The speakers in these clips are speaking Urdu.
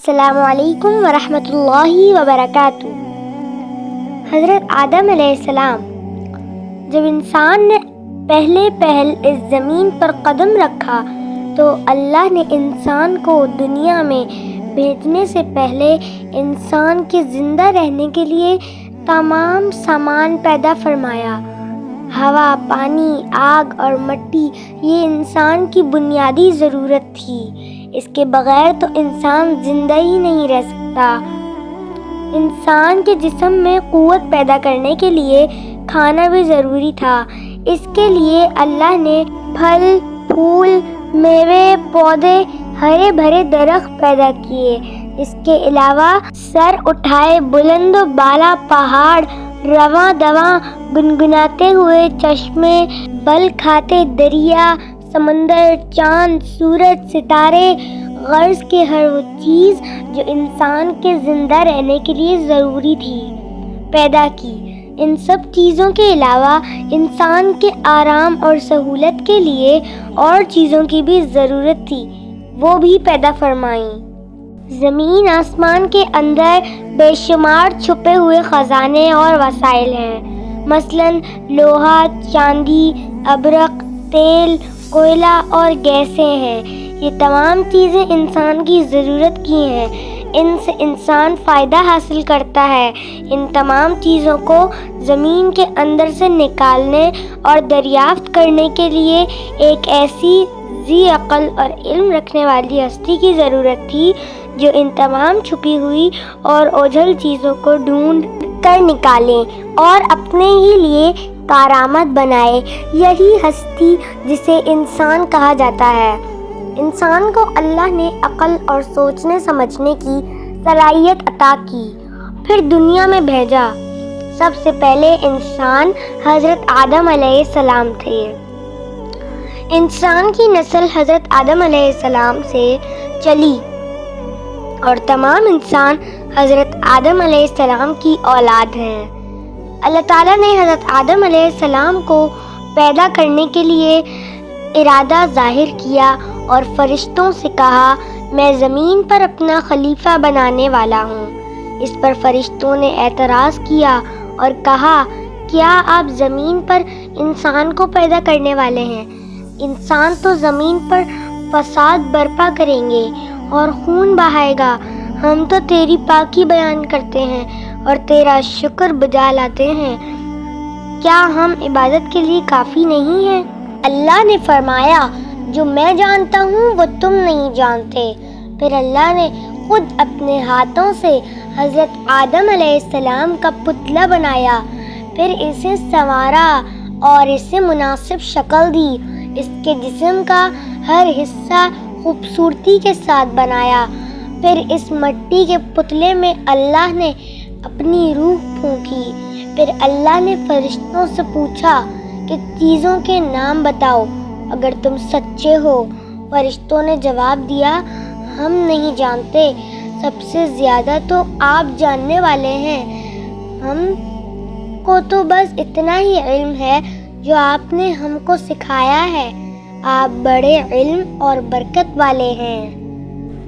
السلام علیکم ورحمۃ اللہ وبرکاتہ۔ حضرت آدم علیہ السلام، جب انسان نے پہل اس زمین پر قدم رکھا تو اللہ نے انسان کو دنیا میں بھیجنے سے پہلے انسان کے زندہ رہنے کے لیے تمام سامان پیدا فرمایا۔ ہوا، پانی، آگ اور مٹی یہ انسان کی بنیادی ضرورت تھی۔ اس کے بغیر تو انسان زندہ ہی نہیں رہ سکتا۔ انسان کے جسم میں قوت پیدا کرنے کے لیے کھانا بھی ضروری تھا۔ اس کے لیے اللہ نے پھل، پھول، میوے، پودے، ہرے بھرے درخت پیدا کیے۔ اس کے علاوہ سر اٹھائے بلند و بالا پہاڑ، رواں دواں گنگناتے ہوئے چشمے، بل کھاتے دریا، سمندر، چاند، سورج، ستارے، غرض کے ہر وہ چیز جو انسان کے زندہ رہنے کے لیے ضروری تھی پیدا کی۔ ان سب چیزوں کے علاوہ انسان کے آرام اور سہولت کے لیے اور چیزوں کی بھی ضرورت تھی، وہ بھی پیدا فرمائیں۔ زمین آسمان کے اندر بے شمار چھپے ہوئے خزانے اور وسائل ہیں، مثلاً لوہا، چاندی، ابرق، تیل، کوئلہ اور گیسیں ہیں۔ یہ تمام چیزیں انسان کی ضرورت کی ہیں، ان سے انسان فائدہ حاصل کرتا ہے۔ ان تمام چیزوں کو زمین کے اندر سے نکالنے اور دریافت کرنے کے لیے ایک ایسی ذی عقل اور علم رکھنے والی ہستی کی ضرورت تھی جو ان تمام چھپی ہوئی اور اوجھل چیزوں کو ڈھونڈ کر نکالے اور اپنے ہی لیے کارآمد بنائے۔ یہی ہستی جسے انسان کہا جاتا ہے۔ انسان کو اللہ نے عقل اور سوچنے سمجھنے کی صلاحیت عطا کی، پھر دنیا میں بھیجا۔ سب سے پہلے انسان حضرت آدم علیہ السلام تھے۔ انسان کی نسل حضرت آدم علیہ السلام سے چلی اور تمام انسان حضرت آدم علیہ السلام کی اولاد ہیں۔ اللہ تعالیٰ نے حضرت آدم علیہ السلام کو پیدا کرنے کے لیے ارادہ ظاہر کیا اور فرشتوں سے کہا، میں زمین پر اپنا خلیفہ بنانے والا ہوں۔ اس پر فرشتوں نے اعتراض کیا اور کہا، کیا آپ زمین پر انسان کو پیدا کرنے والے ہیں؟ انسان تو زمین پر فساد برپا کریں گے اور خون بہائے گا۔ ہم تو تیری پاکی بیان کرتے ہیں اور تیرا شکر بجا لاتے ہیں، کیا ہم عبادت کے لیے کافی نہیں ہیں؟ اللہ نے فرمایا، جو میں جانتا ہوں وہ تم نہیں جانتے۔ پھر اللہ نے خود اپنے ہاتھوں سے حضرت آدم علیہ السلام کا پتلا بنایا، پھر اسے سنوارا اور اسے مناسب شکل دی۔ اس کے جسم کا ہر حصہ خوبصورتی کے ساتھ بنایا۔ پھر اس مٹی کے پتلے میں اللہ نے اپنی روح پھونکی۔ پھر اللہ نے فرشتوں سے پوچھا کہ چیزوں کے نام بتاؤ اگر تم سچے ہو۔ فرشتوں نے جواب دیا، ہم نہیں جانتے، سب سے زیادہ تو آپ جاننے والے ہیں۔ ہم کو تو بس اتنا ہی علم ہے جو آپ نے ہم کو سکھایا ہے، آپ بڑے علم اور برکت والے ہیں۔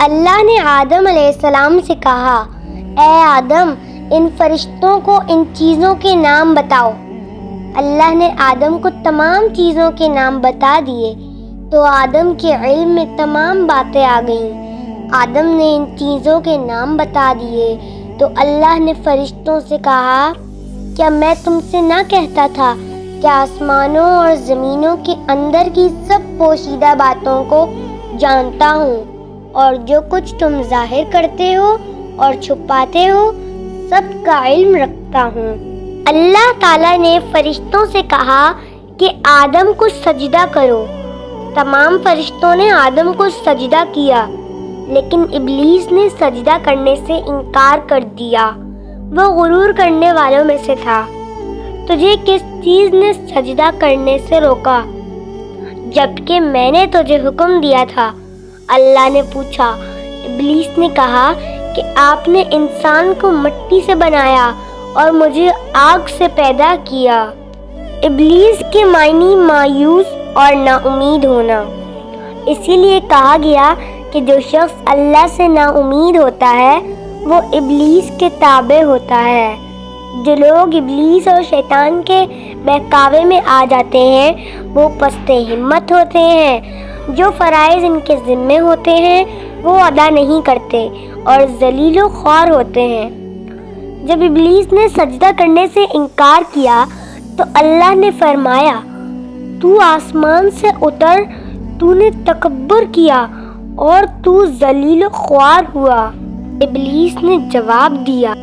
اللہ نے آدم علیہ السلام سے کہا، اے آدم، ان فرشتوں کو ان چیزوں کے نام بتاؤ۔ اللہ نے آدم کو تمام چیزوں کے نام بتا دیے تو آدم کے علم میں تمام باتیں آ گئیں۔ آدم نے ان چیزوں کے نام بتا دیے تو اللہ نے فرشتوں سے کہا، کیا میں تم سے نہ کہتا تھا کہ آسمانوں اور زمینوں کے اندر کی سب پوشیدہ باتوں کو جانتا ہوں، اور جو کچھ تم ظاہر کرتے ہو اور چھپاتے ہو سب کا علم رکھتا ہوں۔ اللہ تعالیٰ نے فرشتوں سے کہا کہ آدم کو سجدہ کرو۔ تمام فرشتوں نے آدم کو سجدہ کیا، لیکن ابلیس نے سجدہ کرنے سے انکار کر دیا، وہ غرور کرنے والوں میں سے تھا۔ تجھے کس چیز نے سجدہ کرنے سے روکا جبکہ میں نے تجھے حکم دیا تھا؟ اللہ نے پوچھا۔ ابلیس نے کہا کہ آپ نے انسان کو مٹی سے بنایا اور مجھے آگ سے پیدا کیا۔ ابلیس کے معنی مایوس اور نا امید ہونا۔ اسی لیے کہا گیا کہ جو شخص اللہ سے نا امید ہوتا ہے وہ ابلیس کے تابع ہوتا ہے۔ جو لوگ ابلیس اور شیطان کے بہکاوے میں آ جاتے ہیں وہ پست ہمت ہوتے ہیں۔ جو فرائض ان کے ذمے ہوتے ہیں وہ ادا نہیں کرتے اور ذلیل و خوار ہوتے ہیں۔ جب ابلیس نے سجدہ کرنے سے انکار کیا تو اللہ نے فرمایا، تو آسمان سے اتر، تو نے تکبر کیا اور تو ذلیل و خوار ہوا۔ ابلیس نے جواب دیا،